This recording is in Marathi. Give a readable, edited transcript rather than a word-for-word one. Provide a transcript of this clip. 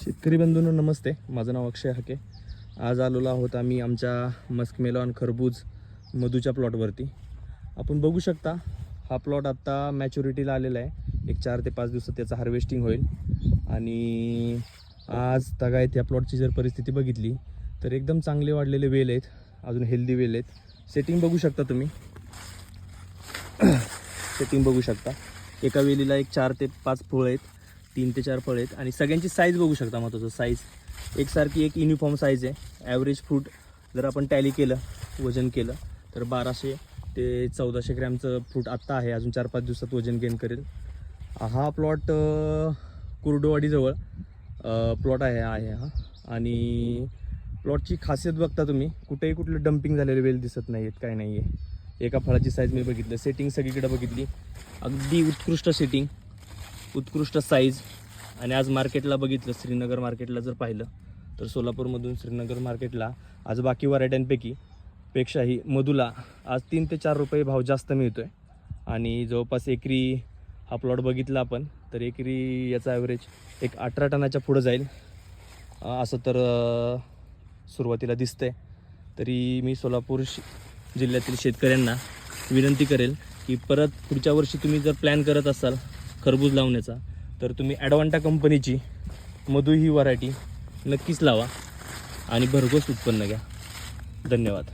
शेतकरी बंधूंनो नमस्ते. माझं नाव अक्षय हाके. आज आलेलो आहोत आम्ही आमच्या मस्कमेलॉन खरबूज मधूच्या प्लॉटवरती. आपण बघू शकता हा प्लॉट आत्ता मॅच्युरिटीला आलेला आहे. एक 4 ते 5 दिवसात त्याचं हार्वेस्टिंग होईल. आणि आज तगायत या प्लॉटची जर परिस्थिती बघितली तर एकदम चांगले वाढलेले वेल आहेत, अजून हेल्दी वेल आहेत. सेटिंग बघू शकता तुम्ही, सेटिंग बघू शकता. एका वेलीला एक 4 ते 5 फळं आहेत, 3 ते 4 फळं आहेत. आणि सगळ्यांची साईज बघू शकता. महत्त्वाचं साईज एकसारखी, एक युनिफॉर्म साईज आहे. ॲव्हरेज फ्रूट जर आपण टॅली केलं, वजन केलं तर 1200 ते 1400 ग्रॅमचं फ्रूट आत्ता आहे. अजून 4-5 दिवसात वजन गेन करेल. हा प्लॉट कुर्डुवाडीजवळ प्लॉट आहे हा. आणि प्लॉटची खासियत बघता तुम्ही, कुठेही कुठलं डम्पिंग झालेले वेल दिसत नाही आहेत, काय नाही आहे. एका फळाची साईज मी बघितलं, सेटिंग सगळीकडे बघितली, अगदी उत्कृष्ट सेटिंग, उत्कृष्ट साईज. आणि आज मार्केटला बघितलं, श्रीनगर मार्केटला जर पाहिलं तर सोलापूरमधून श्रीनगर मार्केटला आज बाकी व्हरायट्यांपैकी पेक्षाही मधूला आज 3 ते 4 रुपये भाव जास्त मिळतो आहे. आणि जवळपास एकरी हा प्लॉट बघितला आपण तर एकरी याचा ॲव्हरेज एक 18 टनाच्या पुढं जाईल असं तर सुरुवातीला दिसतंय. तरी मी सोलापूर जिल्ह्यातील शेतकऱ्यांना विनंती करेल की परत पुढच्या वर्षी तुम्ही जर प्लॅन करत असाल खरबूज लावण्याचा तर तुम्ही ॲडवांटा कंपनीची मधू ही व्हरायटी नक्कीच लावा आणि भरघोस उत्पन्न घ्या. धन्यवाद.